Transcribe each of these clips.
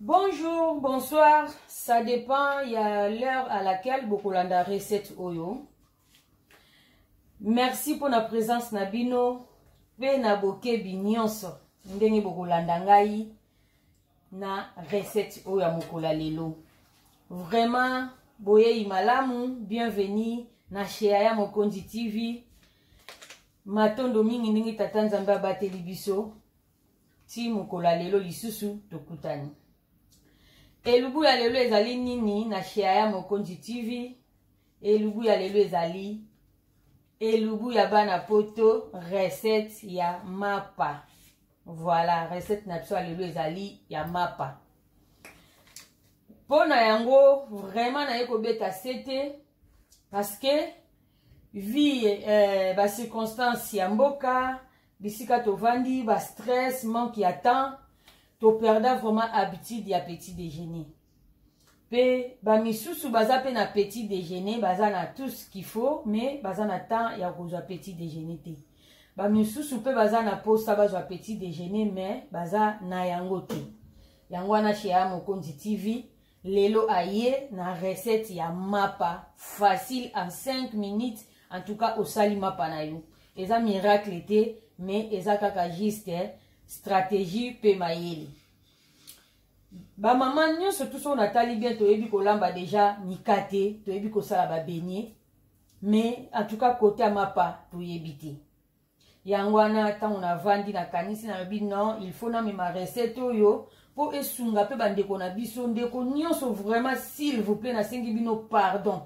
Bonjour, bonsoir, ça dépend, il y a l'heure à laquelle bokolanda recette oyo. Merci pour la présence Nabino, pe na boke binyonso, ndenge bokolanda ngai na recette oyo ya mokola lelo. Vraiment, boye imalamu, bienvenue na Cheaya Mokonzi TV. Matondo mingi ndenge tata Nzambe abateli biso, ti mokola lelo lisusu tokutani. Elubu ya lelo ezali nini na Cheaya Mokonzi TV. Elubu ya lelo ezali elubu ya bana poto, recette ya mapa. Voilà, recette na biso lelo ezali ya mapa. Pona yango vraiment na yeko beta sete parce que vie ba circonstance ya mboka, bisika tovandi, ba stress, manque ya temps, to perda vraiment habitude ya petit déjeuner. Pe ba misusu baza pe na petit déjeuner, baza na tout ce qu'il faut, mais baza na temps ya kozwa petit déjeuner te. Ba misusu pe baza na posa bazwa petit déjeuner, mais baza na yango te. Yango na Cheaya Mokonzi TV, lelo aye na recette ya mapa, facile en 5 minutes, en tout cas au sali mapa na yo. Eza miracle te, mais eza kaka juste stratégie pe mayeli. Ba maman nyonso tout son atali bien to yebi ko lamba déjà mikate, to yebi ko sala ba beignet, mais en tout cas côté à mapa to yebite. Yangwana tango na vandi na kanisi na bi non, il faut na ma recette oyo po esunga pe bandeko na biso ndeko nyonso vraiment s'il vous plaît na sengi bino pardon.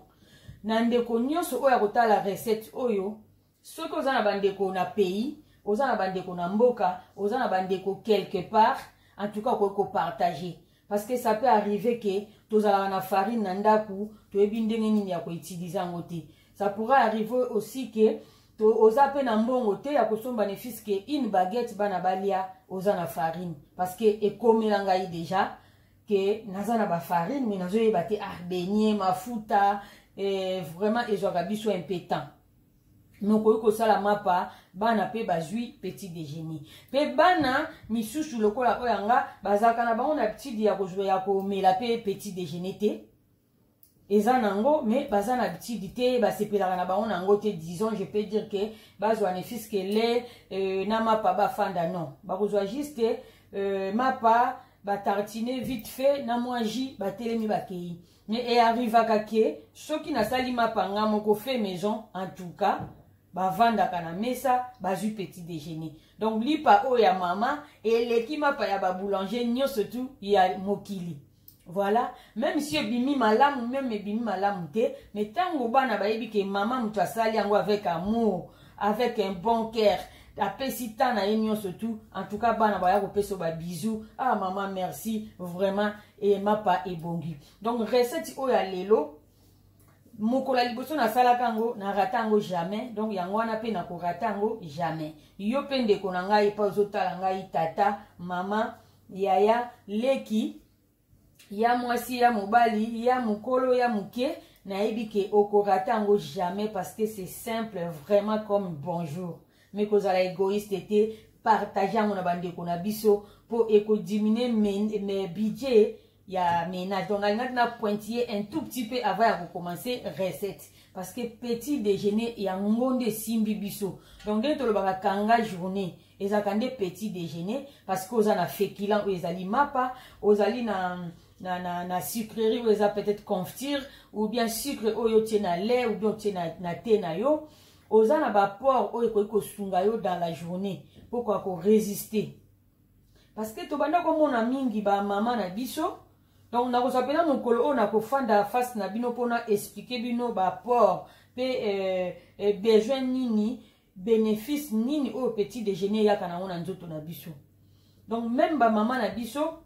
Na ndeko nyonso oyo akotala recette oyo, soki oza na bandeko na pays, oza na bandeko na mboka, oza na bandeko quelque part, en tout cas ko partager. Parce que ça peut arriver que tozala na farine na ndaku, to ebi ndenge nini ya ko utiliser ngote. Ça pourrait arriver aussi que to oza pe na mbongo te ya kosomba bénéfice que une baguette bana balia oza na farine. Parce que ekomela ngai déjà que naza na ba farine mais nazo yeba te beignet, mafuta, vraiment ezwaka biso impétent. Donc ko sala mapa bana pe bazui petit déjeuner. Pe bana misusu lokola oyanga bazaka na bango na petit ya kozwa ya ko mela pe petit déjeuner te. Eza nango mais baza na petit te ba sepelaka na bango nango te, disons je peux dire que bazwa bénéfice que les na mapa ba fanda non. Ba kozwa juste mapa ba tartiner vite fait na moaji ba telemi ba kei. Mais et arrive à kake soki na sali mapa nga moko fait maison en tout cas ba vanda kana mesa bazu petit déjeuner. Donc lipa o ya mama et l'équipe pa ya ba boulanger nyo surtout ya mokili. Voilà, même si bimi malamu même bimi malamu te, mais tango bana ba yebi ke mama mutu asali yango avec amour, avec un bon cœur. Apesi tana nyo surtout, en tout cas bana ba ya ko peso ba bisous. Ah maman merci vraiment et mapa ebongi. Donc recette o ya lelo mokola liboso na sala kango na ratango jamais, donc yango wana pe na ko ratango jamais. Yo pe ndeko na ngai pa ozotala ngai tata, mama, yaya, leki, ya mwasi ya mobali, ya mukolo ya muke, na yebi ke oko ratango jamais parce que c'est simple vraiment comme bonjour. Mais kozala égoïste te partager mon bandeko na biso pour eko diminuer mes budgets. Il y a ménage. Donc, on a pointillé un tout petit peu avant de commencer recette. Parce que petit déjeuner, il y a un monde de simbi biso. Donc, dès que tu as kanga journée, ils ont petit déjeuner. Parce qu'ils ont fait qu'il ont mapa, ils ont na sucrerie, ils ont peut-être confiture, ou bien sucre, ou bien na lait, ou bien na thé na yo. Ils ont ba porc, ou ils sunga yo dans la journée. Pourquoi qu'on résister? Parce que tu as comme on a mingi ba maman na biso. Donc, na kozapela mokolo o na kofanda face na bino pona expliquer bino ba port pe besoin nini, bénéfice nini au petit déjeuner ya kana ona nzoto na biso. Donc, même ba maman na biso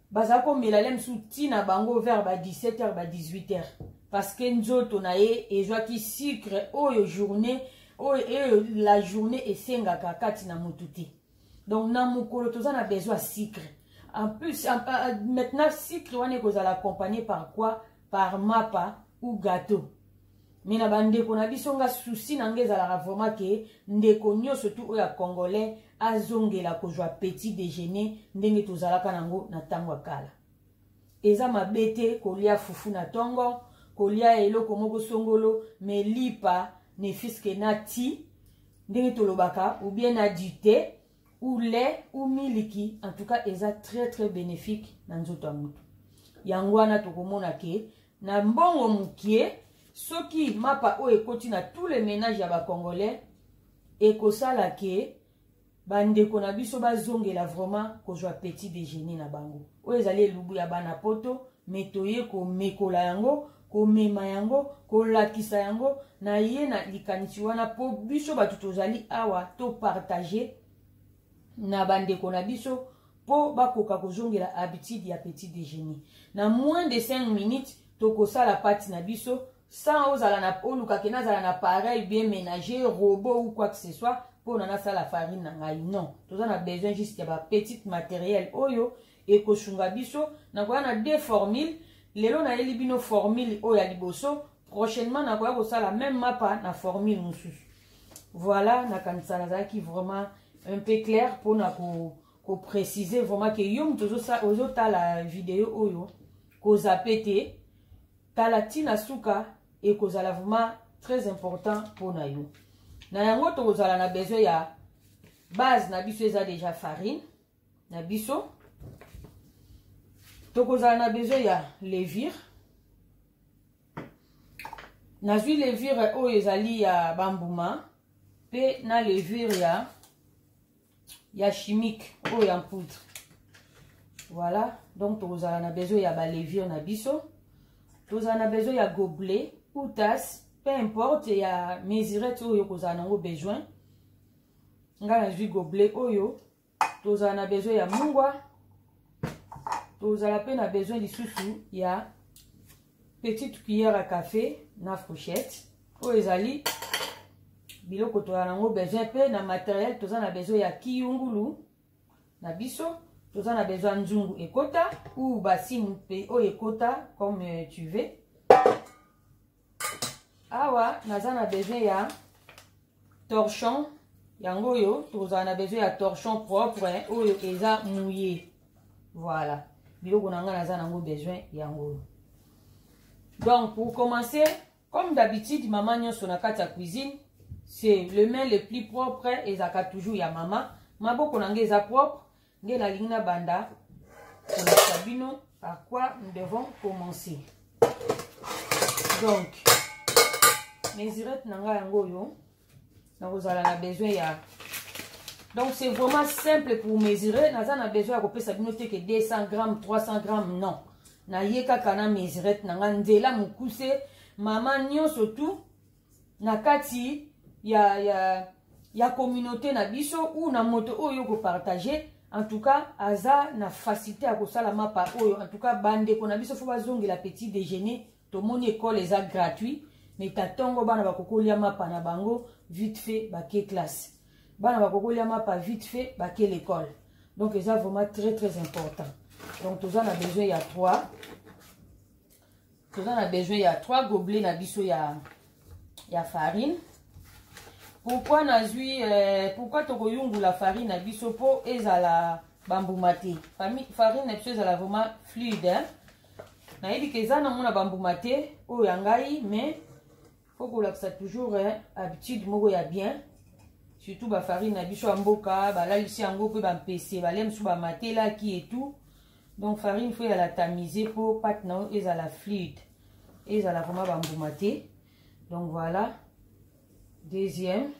bazako melalem souti na bango vers ba 17h ba 18h parce que nzoto na ye ezwaki sucre oyo journée oyo la journée esengaka kati na motuti. Donc, na mokolo toza na besoin sucre. En plus, maintenant, sucre, on est accompagné par quoi? Par mapa ou gâteau. Mais na bande qu'on a bisonga souci n'angezala vraiment que ndeko nyo surtout oya congolais azongela ko joa petit déjeuner ndenge tozalaka nango na tango kala. eza mabete kolia fufu na tongo kolia eloko moko songolo mais lipa ne fiske na ti ndenge tolobaka ou bien na du thé ou lait ou miliki en tout cas eza très bénéfique na nzoto ya mutu yango wana tokomona ke na mbongo mukie soki mapa o ekoti na tous les ménages ya ba congolais ekosala ke bandeko na biso bazongela vraiment kozwa petit déjeuner na bango oyo ezali elubu ya bana poto me toye komekola yango komema yango kolakisa yango na ye na likanisi wana po biso bato tozali awa topartage na bandeko na biso po bakoka kozongela habitude ya petit déjeuner na moins de 5 minutes tokosala pati na biso sans ozala na olukake nazala na pareil bien ménager robot ou quoi que ce soit pour na sala farine na ngai non toza na besoin juste ya ba petit matériel oyo ekosunga biso na koya na deux formules lelo na yeli bino formule oyo ya liboso prochainement na koya kosala même mapa na formule mosusu voilà na kanisa nazalaki vraiment un peu clair pour na ko préciser vraiment que yo mutu ozotala vidéo oyo kozape te tala tina suka et kozala vraiment très important pour na yo na yango tokozala na besoin ya base na biso eza déjà farine na biso tokozala na besoin ya levure nazwi levure oyo ezali ya bambuma pe na levure ya chimique oyo ya poudre voilà donc tokozala na besoin ya ba levure na biso tozala na besoin ya gobelet ou tasse peu importe ya mesurette oyo kozala nango besoin nga nazwi gobelet oyo tozala na besoin ya mungwa tozala pe na besoin lisusu ya petite cuillère à café na fourchette oyo ezali biloko tozala nango besoin pe na matériel toza na besoin ya kiyungulu na biso toza na besoin nzungu ekota ou basine pe oyo ekota comme tu veux awa naza na besoin ya torchon yango oyo tozala na besoin ya torchon propre oyo eza mouillé voilà biloko na nga naza nango besoin yango donc pour commencer comme d'habitude maman nyonso na kati ya cuisine c'est le main le plus propre ezaka toujours ya mama maboko na nga eza propre nge nalingi na banda kolakisa bino par quoi nous devons commencer donc mesurette na nga yango oyo nakozala na besoin ya donc c'est vraiment simple pour mesurer naza na besoin ya kopesa bino te ke 200 grammes 300 grammes non naye kaka na mesurette na nga nzela mokuse mama nyonso tu na kati ya communauté na biso ou na moto oyo kopartage en tout cas aza na facilité ya kosala mapa oyo en tout cas bandeko na biso fo bazongela petit déjeuner tomoni école eza gratuit mais tatongo bana bakokolia mapa na bango vite fait bake classe bana bakokolia mapa vite fait bake l'école donc eza vraiment très important donc toza na besoin ya 3 gobelets na biso ya farine pourquoi nazwi pourquoi tokoyungula farine na biso po ezala bambuma te farine na biso ezala vraiment fluide hein? nayebi ke eza nango na bambuma te oyo ya ngai mais faut kolakisa toujours habitude moko ya bien surtout bafarine na biso ya mboka balalisi yango mpe bampese balia mosusu bamatelaki et tout donc farine faut ya la tamiser po pate na oyo ezala fluide ezala vraiment bambuma te donc voilà deuxième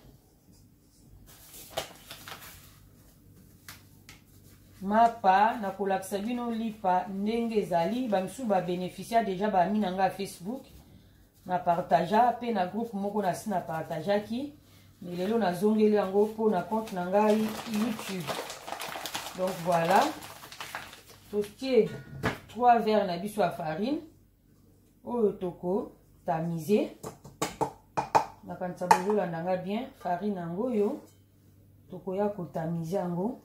mapa na kolakisa bino lipa ndenge ezali bamisusu babénéficia déjà bami na nga Facebook na partagea pe na groupe moko na si na partageaki mais lelo nazongeli yango po na compte na ngai YouTube donc voilà totie 3 verres na biso ya farine oyo toko tamiser nakanisa bozolanda nga bien farine yango oyo tokoya kotamiser yango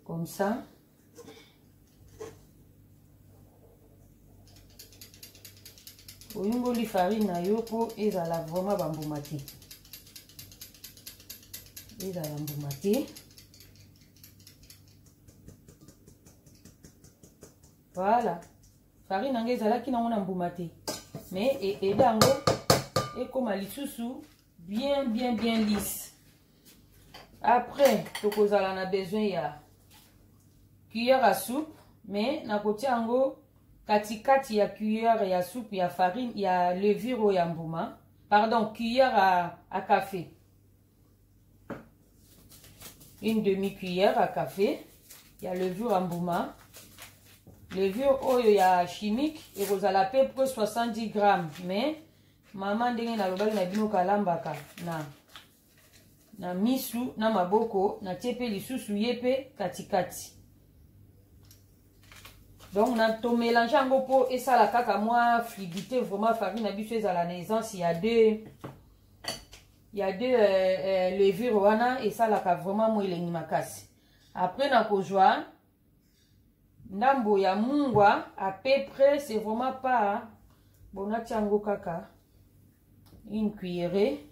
comme ça oyungoli farine na yo po ezala vraiment bambuma te ezala mbuma te Voilà. Farine nange ezalaki nango na mbuma te. Mais et dango et comme lisusu bien lisse. Après, tokozala na besoin ya cuillère à soupe, mais na kotia yango katikati ya cuillère ya soupe ya farine ya levure ya mbuma. Pardon, cuillère à café. Une demi-cuillère à café. Il y a levure en bouma. Levure oyo ya chimique. Et vous allez à peu près 70 grammes. Mais, maman dengue na lobali na bino kalambaka. Na misu, na maboko, na tiepe lisusu yepe katikati. Donc, na to mélange yango po et ça la kaka moi fluidité vraiment farine na biso à la naissance. Il y a deux levures wana et ça la ka vraiment moi il makasi. Après na kozwa ndambo ya mungwa à peu près c'est vraiment pas bon tiango kaka une cuillerée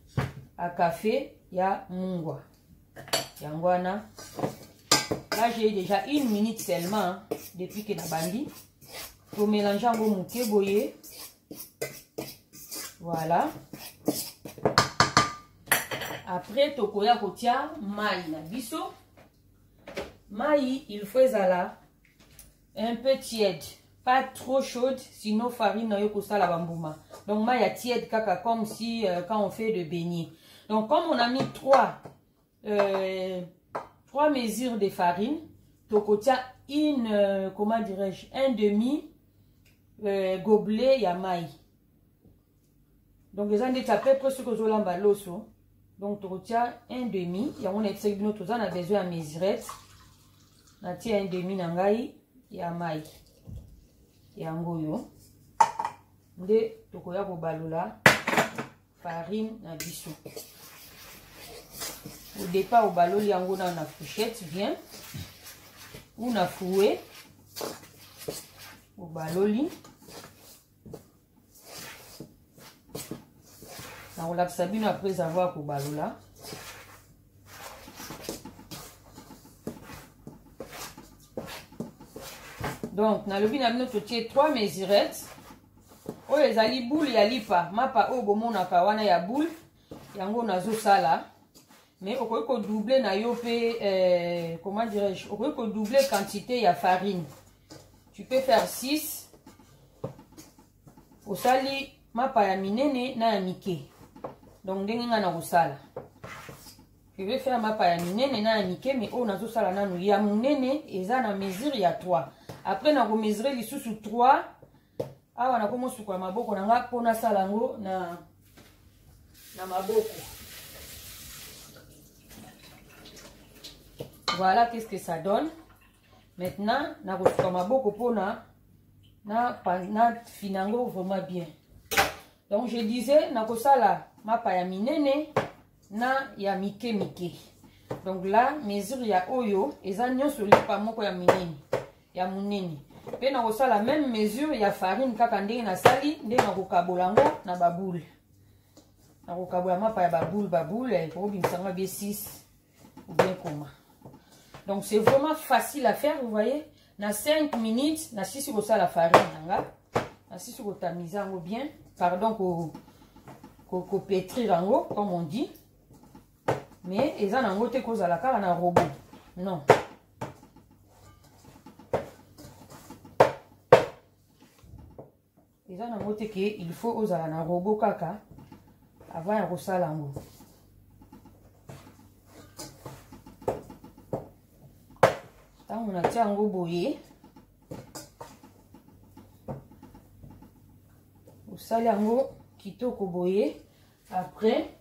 à café ya mungwa. Yangwana. Là j'ai déjà 1 minute seulement depuis que na bandi. Pour mélanger en mouké boye. Voilà. Après, tokoya kotia maï na biso. Maï, il faut ezala un peu tiède. Pas trop chaude, sinon farine na yo kosala bambuma. Donc maï à tiède kaka comme si quand on fait de beignets. Donc comme on a mis 3 mesures de farine, tokotia une comment dirais-je, un demi gobelet ya maï. Donc les gens disent à peu près ce que je lamba l'osso. Donc, tu retiens un demi. Il y a un excès de notre on a besoin de mesurette. On tient un demi nangai. Il y a maï. Il y a un goyo. De tokoya ko balola. Farine na biso. Au départ, au balo, il y a una fourchette bien. Ou na fouet. Au baloli. On l'a sabine après avoir pour balola. Donc, na lobi na notre 3 mesurettes. Oh les ali boule ya lipa, mapa o bomo na kawana ya boule. Yango nazo sala. Mais on peut doubler na yo pe comment dirais-je? On peut doubler quantité ya farine. Tu peux faire 6. Au sali mapa ya minene na ya mike. Donc, je vais faire ma paille minene na mike, mais on a tout ça là. Il y a minene et ça na mesure il y a 3. Après, on a mesuré les sous 3. Ah, on a commencé sur ma boko, on a pour na salango na ma boko. Voilà qu'est-ce que ça donne. Maintenant, on a sur ma boko pour na finango vraiment bien. Donc, je disais, na kosala mapa ya minene na ya mike. Donc là, mesure ya oyo, eza nyonso lipa moko ya minene, ya munene. Pe na kosala même mesure ya farine kaka ndenge na sali, ndenge na kokabolango na baboule. Na kokabola mapa ya baboule, pour bimisanga bien 6 ou bien comment. Donc c'est vraiment facile à faire, vous voyez. Na 5 minutes, na 6 kosala farine nanga. Na 6 kotamiza ngo bien. Pardon, ko pétrir en haut, comme on dit. Mais ils en ont côté cause à la carte un robot. Non. Ils en ont côté qu'il faut aux un robot caca avant un rosal en haut. Tant on a tiré en haut boyer. Au salango kitoko boye. Après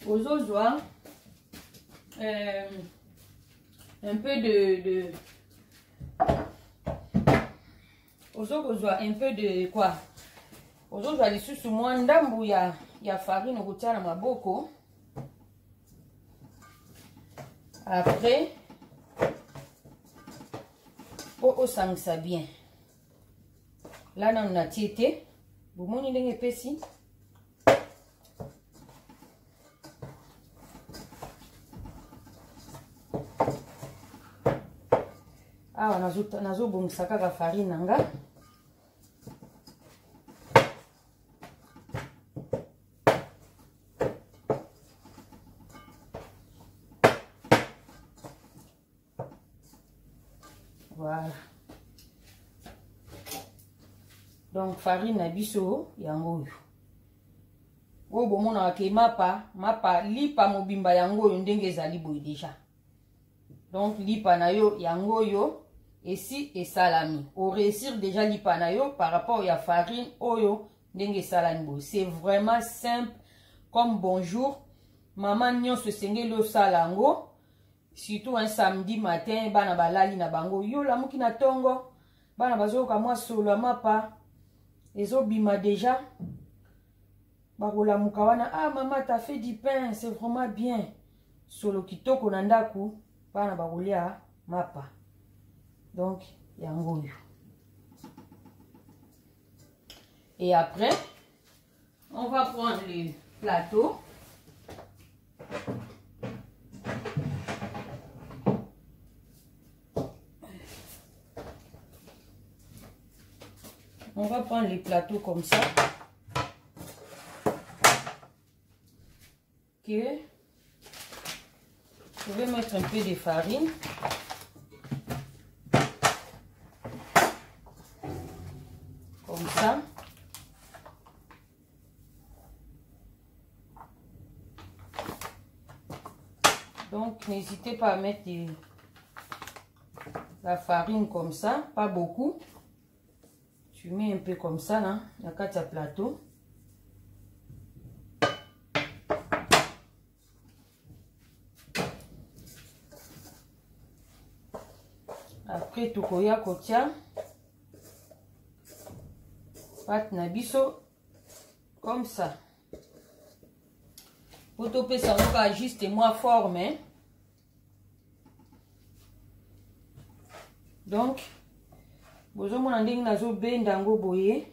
aux ozoa un peu de aux ozoa un peu de quoi aux ozoa les sous moins ndambu ya farine au kotia na maboko. Après au sangisa bien là on a tiété. Vous m'en ndenge pesi. awa nazobongisa kaka farine nanga. Voilà. Donc farine na biso yango yo. O bomona ke mapa lipa mobimba yango yo ndenge ezali boye déjà. Donc lipa na yo yango yo esi esalami. O réussir déjà lipa na yo par rapport à farine oyo ndenge esalami boye. C'est vraiment simple comme bonjour. Maman nyonso sengeli osala yango. Surtout un samedi matin, bana balali na bango yo la muki na tongo, bana bazoka mwa solo mapa ezo bima déjà. Bakola muka wana, ah maman t'as fait du pain, c'est vraiment bien. Solo kitoko na ndaku, bana bakolia mapa. Donc yango yo. Et après, on va prendre le plateau. On va prendre les plateaux comme ça. Ok. Je vais mettre un peu de farine. Comme ça. Donc, n'hésitez pas à mettre la farine comme ça, pas beaucoup. Tu mets un peu comme ça, là, la carte à plateau. Après, tu koya kotia. Pat nabiso. Comme ça. Pour toper ça, on va juste moins forme. Hein? Donc, bozomona ndenge nazo benda ngo boye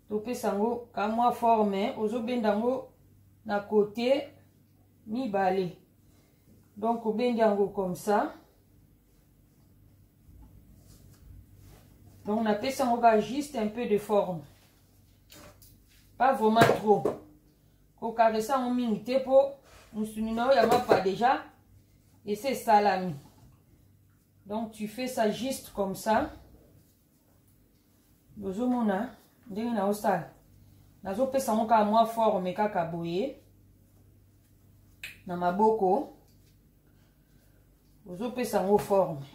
topesa ngo ka mwa forme ozo benda ngo na côté mibale. Donc obenda ngo comme ça. Donc on appelle ça juste un peu de forme. Pas vraiment trop. Ko caressa en minute pour musunino ya mapa déjà et c'est salami. Donc tu fais ça juste comme ça. Bozomona ndenge na osala nazo pesa moka mwa forme kaka boye na maboko bozo pesa ngo forme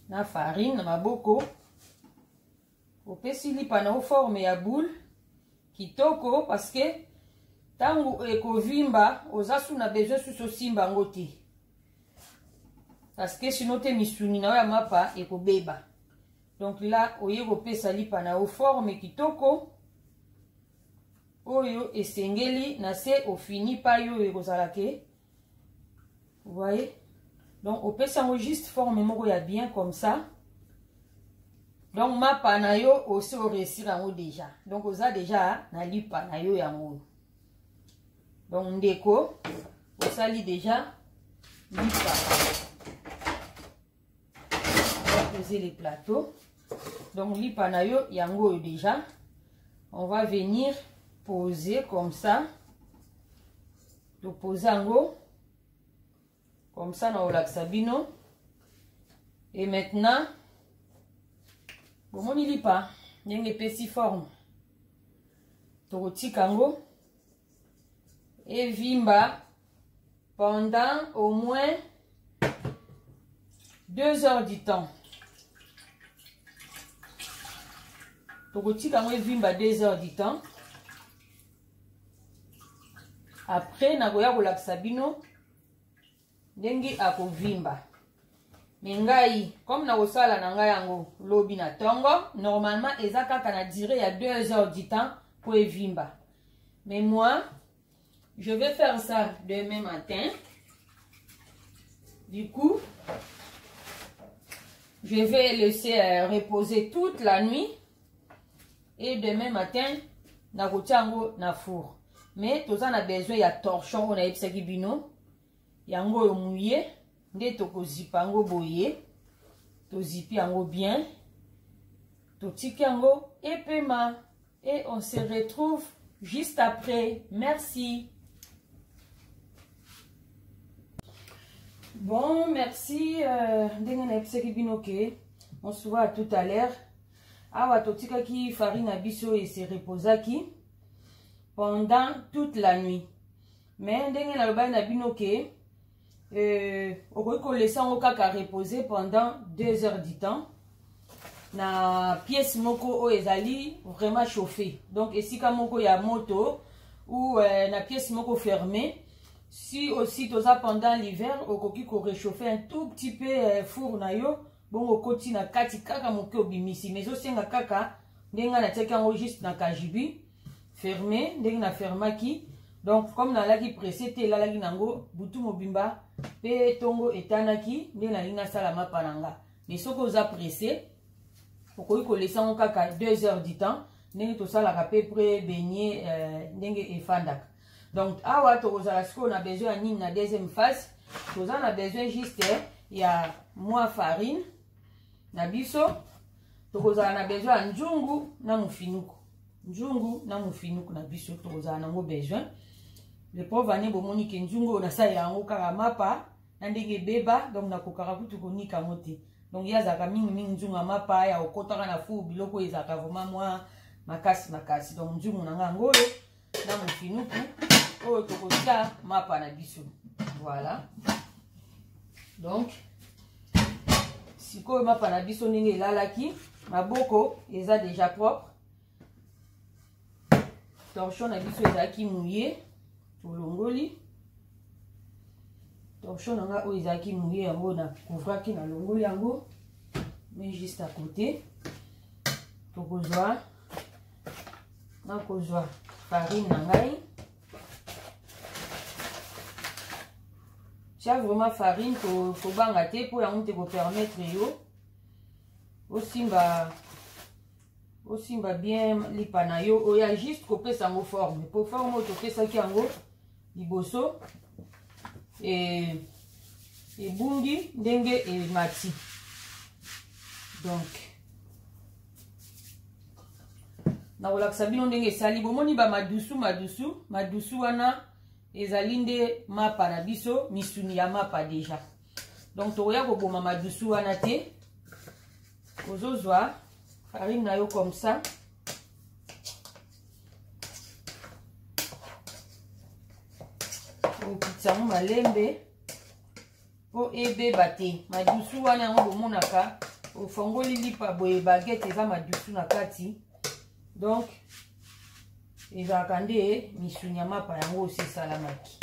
na farine na maboko opesi lipa na forme ya boule kitoko parce que tango ekovimba ozasu na besoin suso simba ngo te. Parce que sinon te misuni na ya mapa ekobeba. Donc là oyeko pesa lipa na forme kitoko oyo esengeli na se ofini pa yo ekozala ke. Vous voyez? Donc on pesa ngo juste forme moko ya bien comme ça. Donc mapa na yo aussi o réussir ngo déjà. Donc oza déjà na lipa na yo yango. Donc ndeko osali déjà lipa. Poser les plateaux. Donc l'ipanayo yango déjà. On va venir poser comme ça. De poser en haut. Comme ça dans le sabino. Et maintenant, bon on n'y lit pas. Il y a une épaissie forme. Toroti kango. Et vimba pendant au moins 2 heures du temps. Tokotika mwe vimba 2 heures du temps. Après nakoya kolakisa bino ndenge akovimba. Mengai comme na osala na ngai yango lobi na tongo normalement eza kaka na durée ya 2 heures du temps pour evimba. Mais moi je vais faire ça demain matin. Du coup je vais laisser reposer toute la nuit. Et demain matin, na four. Mais tout ça, on a besoin de torchon, on a epsaki bino. yango yo mouillé nde tokozipa yango boye tozipi yango bien totiki yango epema et on se retrouve juste après. Merci. Bon, merci. On se voit à tout à l'heure. Awa totika ki farine abiso et se reposa ki pendant toute la nuit. Mais ndenge na loba na binoke okoki laisser ngo kaka reposer pendant 2 heures du temps. Na pièce moko o ezali vraiment chauffé. Donc esika moko ya moto ou na pièce moko fermée. Si aussi toza pendant l'hiver okoki ko réchauffer un tout petit peu four na yo. Bon okoti na kati kaka moke obimisi. Mais osenga kaka ndenga na tiaka ngo juste na kajibi fermé ndenga na fermaki. Donc comme na laki pressé te la laki nango butu mobimba pe tongo etanaki ndenga na linga sala mapananga. Mais soko oza pressé pourquoi qu'on laisse en kaka 2 heures du temps ndenge to sala ka peu près baigner ndenge efandak. Donc awa to kozala siko on a besoin nini na deuxième phase to on a besoin juste ya moi farine na biso to kozala na besoin njungu na mufinuku na biso to kozala nango besoin le pauvre ane bomoni ke njungu na sa yango kaka mapa na ndenge beba donc na kokara kutu konika mote. Donc il y a zaka mingi njunga mapa ya okotaka na fu biloko ezaka vraiment moi makasi donc njungu nanga ngolo na mufinuku o tokotia mapa na biso. Voilà. Donc siko mapa na biso ndenge elalaki maboko eza déjà propre. Torchon na biso ezaki mouillé tolongoli. Torchon nanga o ezaki mouillé yango na couvraki na longoli yango mais juste à côté tokozwa na kozwa farine nangai tia vraiment farine ko banga te pour yango te ko permettre yo osimba bien lipa na yo oya juste kopesa ngo forme pour forme topesaki yango liboso et bungi ndenge et mati. Donc na olakisa bino ndenge sali bomoni ba madusu wana ezali nde mapa na biso misuni ya mapa déjà. Donc toya ko boma madusu wana te ozozwa farine na yo comme ça. Okitsango malembe po ebeba te madusu wana yango bomonaka ofongoli lipa boye baguette eza madusu na kati. Donc ezalaka nde misuni ya mapa yango osi esalamaki.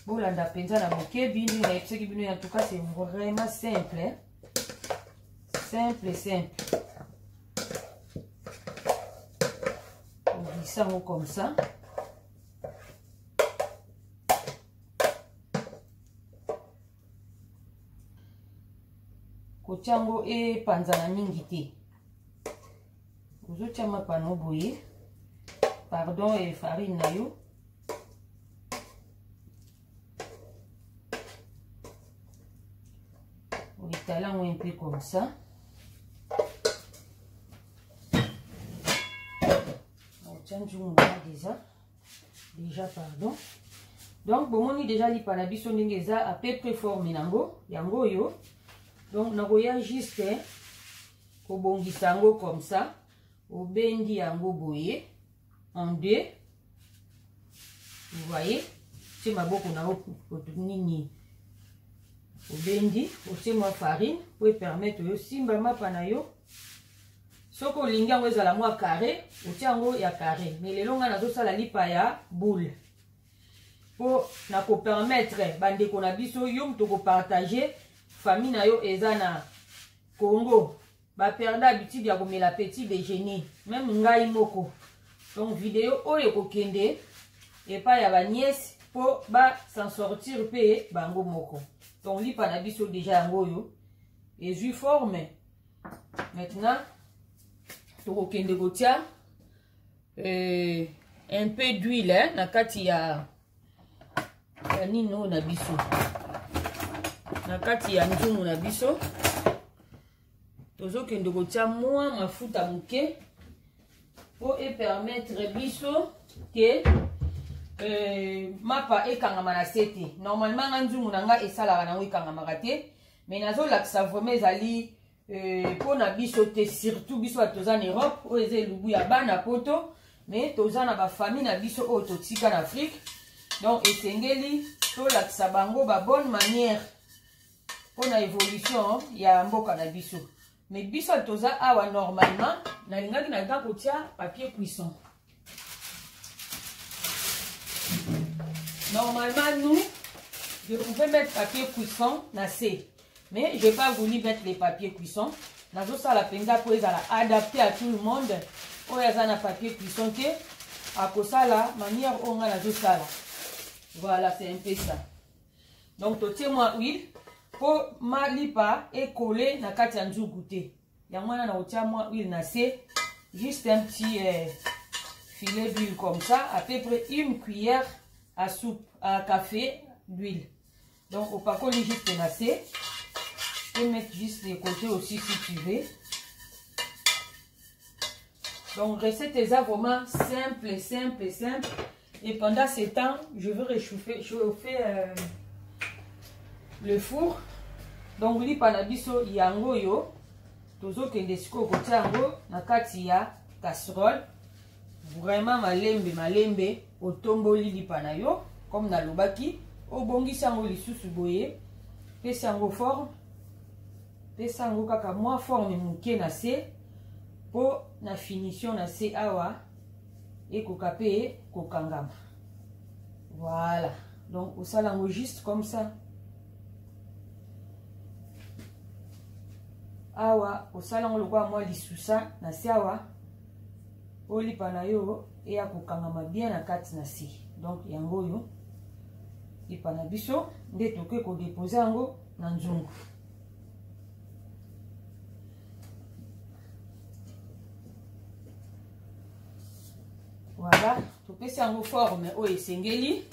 Bolanda mpenza na mokebi ndenge nayebisaki bino en tout cas c'est vraiment simple simple. Oglissa yango comme ça. Kochango e panzana mingi te. Ozotia mapa no boye. Pardon et farine na yo. On étale un peu comme ça. On tient déjà pardon. Donc bomoni déjà li panabiso ndengeza à peu près forme nango yango yo. Donc nakoya juste kobongisa yango comme ça. Obendi yango boye en deux. Vous voyez, c'est ma boko na nini. Obendi, aussi ma farine pour permettre yo simba mapa na yo. Soko lingi yango ezala mwa carré, otia yango ya carré. Mais lelo nga nazo sala lipa ya boule. Pour na ko permettre bande ko na biso yo mto ko partager famille na yo eza na Congo. Ba perdre habitude ya komela petit déjeuner, même ngai moko. Donc vidéo oyo ko kende et pas ya ba nièce pour ba s'en sortir pe bango moko. Donc lipa na biso déjà yango yo et jus forme. Maintenant to kende kotia un peu d'huile na kati ya ya nino na biso na kati ya nzungu na biso tozokende kotia mwa mafuta moke po permettre biso ke mapa ekangama na se te. Normalement nga nzungu na nga esalaka nango ekangamaka te, mais nazolakisa vraiment ezali po na biso te, surtout biso bato toza na Europe oyo eza elubu ya bana poto, mais toza na bafamille na biso oyo totika na Afrique. Donc esengeli tolakisa bango ba bonne manière po na évolution ya mboka na biso. Mais biso toza awa normalement nalingaki na nga kotia papier cuisson. Normalement nous je pouvais mettre papier cuisson na C, mais je n'ai pas voulu mettre les papiers cuisson. Nazo sala penza po ezala adapté à tout le monde. Oya za na papier cuisson te akosala manière onga nazo sala. Voilà, c'est un peu ça. Donc totie moi huile pour ma lipa et coller na kati ya nzugu te. Yango na otia moi huile na C, juste un petit filet d'huile comme ça, à peu près une cuillère à soupe à café d'huile. Donc au pacoli juste na C. Tu peux mettre juste les côtés aussi si tu veux. Donc recette est vraiment simple, simple, simple. Et pendant ce temps, je veux chauffer le four. Donc li panabiso yango yo tozo kende siko kotia yango na kati ya casserole. Vraiment malembe otomboli li panayo comme na lobaki obongisa yango lisusu boye pesa yango forme. Pesa yango kaka mwa forme muke na se po na finition na se awa ekoka pe kokangama. Voilà, donc au salango juste comme ça. Awa au salango le kwa moi lisusa na se awa olipa na yo e ya kokangama bien na kati na se. Donc yango yo lipa na biso nde toke ko déposer yango na nzungu. Voilà, topesi yango forme oyo esengeli.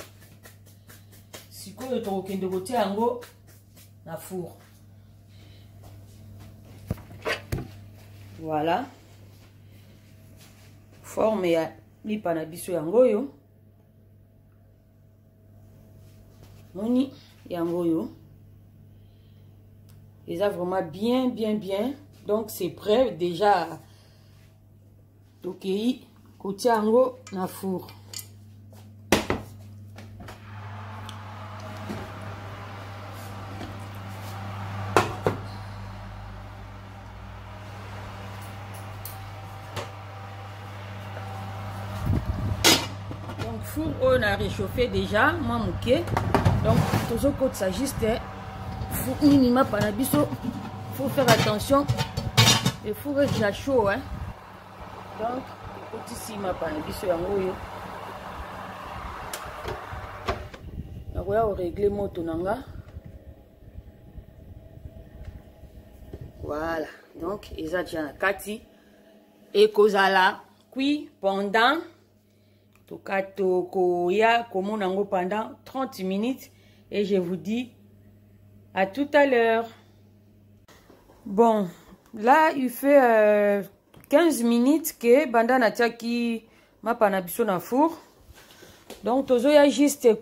Sikoyo tokokende kotia yango na four. Voilà. Forme ya lipa na biso yango yo. Moni yango yo. Eza vraiment bien. Donc c'est prêt déjà. Tokei kotia yango na four. Donc four on a réchauffé déjà moi mouké. Donc toujours côté ça juste four minima panabiso. Faut faire attention. Le four est déjà chaud hein. Donc petit sima panabiso yango yo. Nakoya o régler moto nanga. Voilà. Donc eza déjà na kati et kozala kui pendant tokoya komona yango pendant 30 minutes et je vous dis à tout à l'heure. Bon, là il fait 15 minutes que banda na tiaki mapa na biso na four. Donc tozo ya juste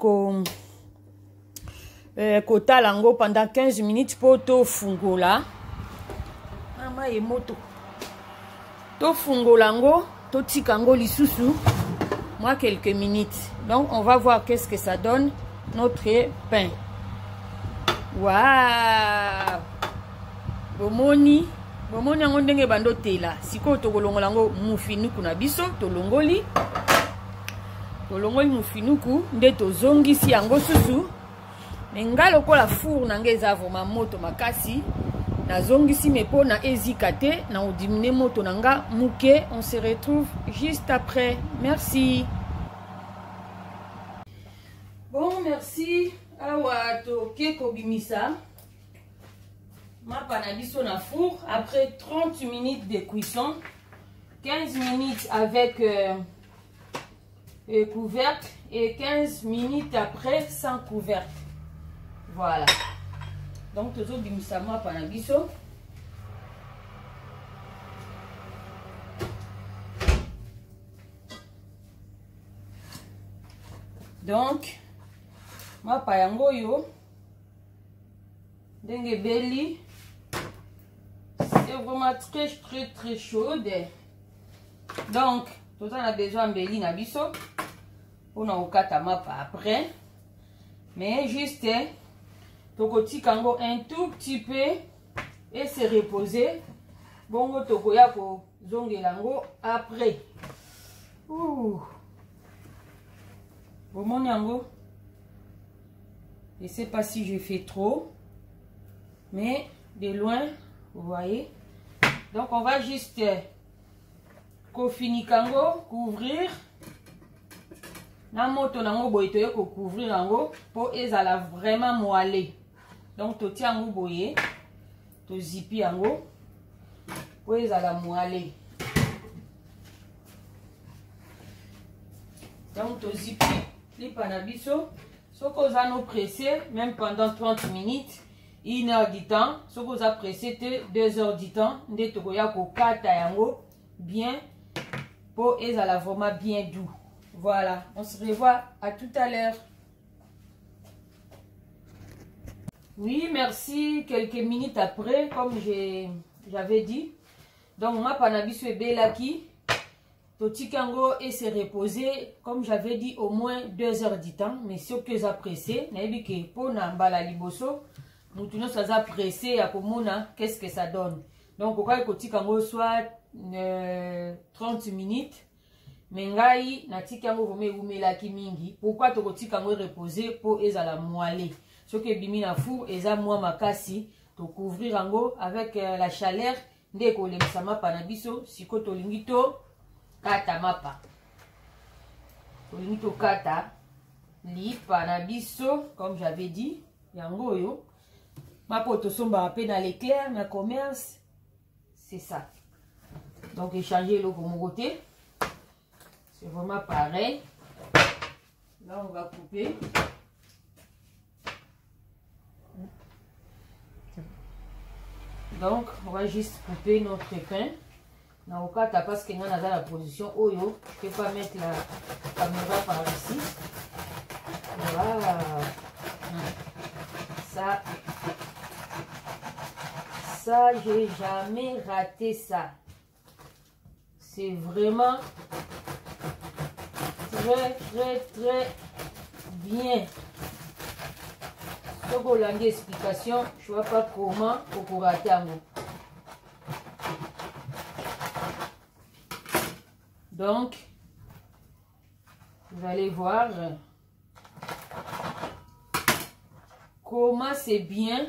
kotala yango pendant 15 minutes po to fungola. Mama e moto. To fungola yango, to tika yango lisusu moi quelques minutes. Donc on va voir qu'est-ce que ça donne notre pain. Waouh! Bomoni yango ndenge bando tela. Siko tokolongola yango mufinuku na biso tolongoli mufinuku nde tozongisi yango susu. Menga lokola four nange eza vraiment moto makasi. Nazongisi mepo na ezika te na odimine moto nanga muke. On se retrouve juste après. Merci. Bon, merci. Awa toke kobimisa. Mapa na biso na four après 30 minutes de cuisson, 15 minutes avec couvercle et 15 minutes après sans couvercle. Voilà. Donc toujours bimisa mapa na biso. Donc mapa yango yo dengue belli. C'est vraiment très chaude. Donc tout ça on a besoin de belli na biso. On a okata mapa après. Mais juste tokoti kango un tout petit peu et se reposer. Bongo tokoya ko zongelango après. Ouh. Bon yango. Je sais pas si je fais trop. Mais de loin, vous voyez. Donc on va juste kofinikango couvrir. Na moto nango boye ko couvrir nango pour ezala vraiment moelleux. Donc to tiango boye to zipi yango pour ezala moelleux. Donc to zipi li panabiso soko za no pressé même pendant 30 minutes, 1 heure du temps, soko za pressé 2 heures du temps, nde to koya ko kata yango bien pour ezala vraiment bien doux. Voilà, on se revoit à tout à l'heure. Oui, merci. Quelques minutes après, comme j'avais dit. Donc, ma panabiso est belaki. Totikango et se reposer, comme j'avais dit, au moins 2 heures du temps. Mais ce que j'ai pressé, n'ayez pour n'ambala liboso, nous tenons ça pressé à komona, qu'est-ce que ça donne. Donc, au cas où Totikango soit 30 minutes. Mais ngai natika ngo vome umelaki mingi. Pourquoi tokotika ngo reposer pour ezala moelleux. Ce que bimi na four eza moi makasi to couvrir ngo avec la chaleur ndeko le sama panabiso siko to lingito kata mapa. To lingito kata li panabiso comme j'avais dit yango yo. Mapo to somba pe dans l'éclair na commerce. C'est ça. Donc échanger le mon côté. C'est vraiment pareil. Là, on va couper. Donc, on va juste couper notre pain. Dans le cas, parce qu'il y a dans la position Oyo, je ne peux pas mettre la caméra par ici. Voilà. Ça, j'ai jamais raté ça. C'est vraiment très bien. Ce qu'on a dit explication, je ne vois pas comment on peut rater un mot. Donc, vous allez voir comment c'est bien.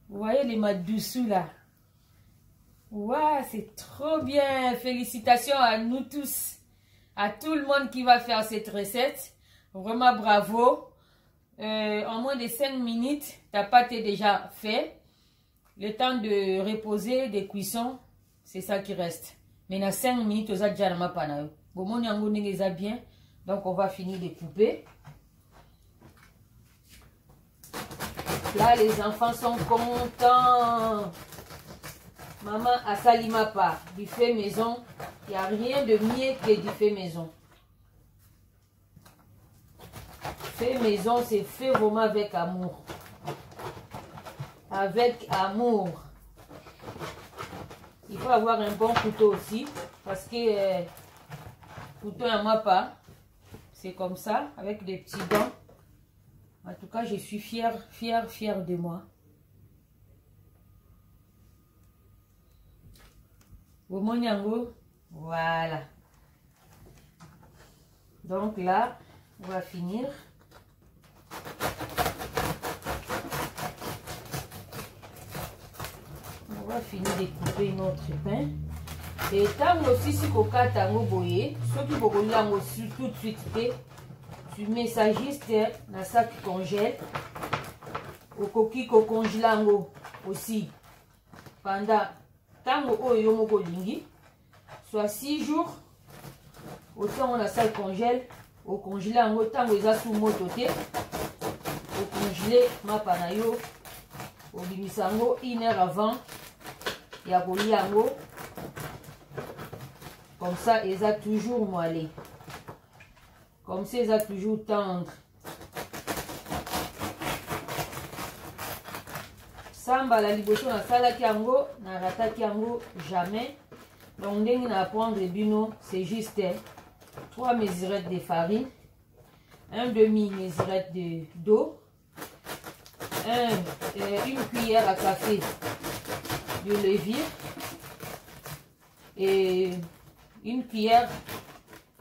Vous voyez les madoussous là. Waouh, c'est trop bien. Félicitations à nous tous. À tout le monde qui va faire cette recette. Vraiment bravo. En moins de 5 minutes, ta pâte est déjà faite. Le temps de reposer, des cuissons, c'est ça qui reste. Mais dans 5 minutes, on a déjà ma panne. Bon, on les a bien. Donc, on va finir de couper. Là, les enfants sont contents. Maman a sali ma part. Du fait maison. Il n'y a rien de mieux que du fait maison. Fait maison, c'est fait vraiment avec amour. Avec amour. Il faut avoir un bon couteau aussi. Parce que couteau à ma part, c'est comme ça, avec des petits dents. En tout cas, je suis fière de moi. Voilà. Donc là, on va finir. On va finir de couper notre pain. Et tant aussi si vous tango boye, ce qui vous aussi tout de suite, tu mets ça juste dans ça qui congèle. Au coquille qu'on congèle aussi pendant tango oyo moko lingi soit 6 jours. Autant on a ça congèle. Au congelé en autant on a sous mototé. Au congelé ma panayo. Au bimisango 1 heure avant. Il y a boliango. Comme ça, ils ont toujours moellé. Comme ça, ils ont toujours tendre. Samba la liboso na sala kiango, na rata kiango jamais. Donc, on va prendre le bino, c'est juste 3 mesurettes de farine, 1 demi mesurette d'eau, une cuillère à café de levure et une cuillère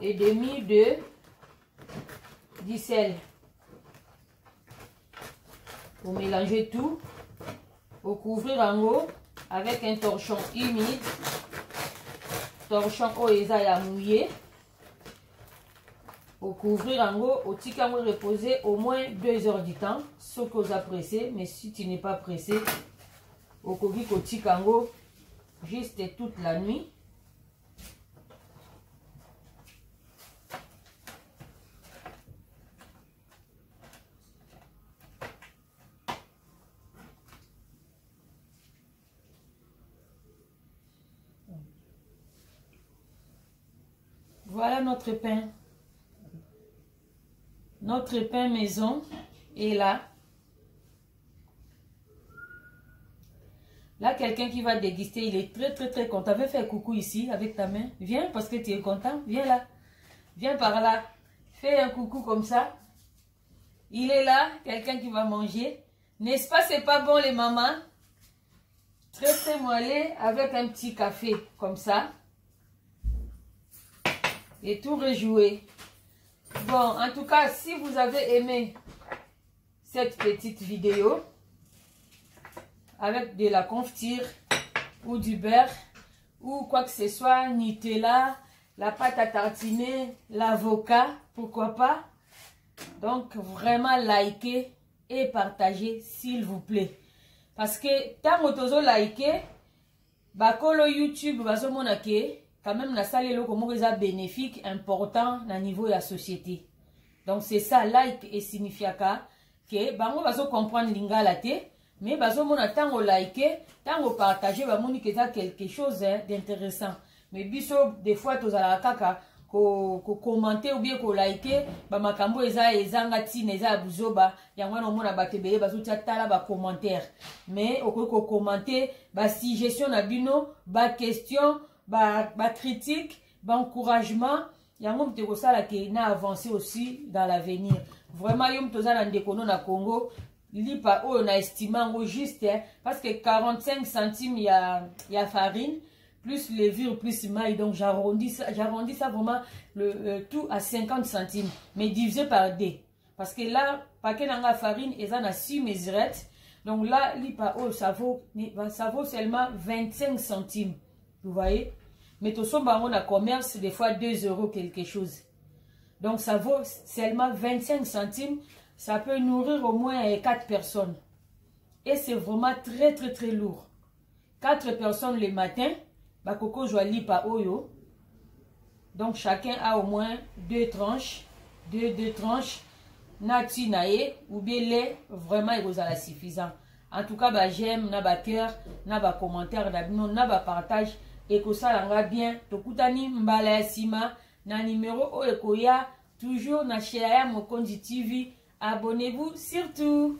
et demi de sel. Pour mélanger tout, pour couvrir en haut avec un torchon humide, torchon oeza ya mouillé. Pour couvrir en haut, au tikango reposer au moins 2 heures du temps, sauf que vous pressé, mais si tu n'es pas pressé, au kogi au tikango juste toute la nuit. Voilà notre pain. Notre pain maison est là. Là, quelqu'un qui va déguster, il est très content. Tu avais fait coucou ici avec ta main. Viens parce que tu es content. Viens là. Viens par là. Fais un coucou comme ça. Il est là, quelqu'un qui va manger. N'est-ce pas, c'est pas bon les mamans? Très moellé avec un petit café comme ça. Et tout rejoué. Bon, en tout cas, si vous avez aimé cette petite vidéo avec de la confiture ou du beurre ou quoi que ce soit, Nutella, la pâte à tartiner, l'avocat, pourquoi pas. Donc, vraiment likez et partagez s'il vous plaît. Parce que tant que vous likez, bakolo YouTube, bazomonake, quand même, la salle est bénéfique, important au niveau de la société. Donc, c'est ça, like et signifiaka que bango bazo comprendre lingala te, mais bazo mona tango like, tango partager, bamoni que ça quelque chose d'intéressant. Mais biso, des fois, tous à la kaka, ko commenter ou bien ko liker, ba makambo eza ezanga tine eza buzoba, yango no mona batebele bazo tala ba commentaire. Mais ko commenter, ba suggestion na bino, ba question, ba critique, ba encouragement, yango mte ko sala ke na avancer aussi dans l'avenir. Vraiment yom tozala ndekono na Congo, lipa o na estimango juste parce que 45 centimes ya farine plus levure plus maille, donc j'arrondis ça vraiment tout à 50 centimes, mais divisé par 2. Parce que là, paquet d'anga farine, ils en a 6 mesurettes. Donc là, lipa oh, ça vaut seulement 25 centimes. Vous voyez? Mais tout ça, on a commerce, des fois 2 € quelque chose. Donc ça vaut seulement 25 centimes. Ça peut nourrir au moins 4 personnes. Et c'est vraiment très lourd. 4 personnes le matin. Bakoko joa lipa oyo. Donc chacun a au moins 2 tranches. 2 tranches. Nati nae ou bien lait. Vraiment il vous a suffisant. En tout cas, bah, j'aime, na ba cœur, na ba commentaire, na ba partage. Et que ça langa bien. Tokutani mbala sima. Na numéro o ekoya. Toujours na Sheaya Mokonzi TV. Abonnez-vous surtout.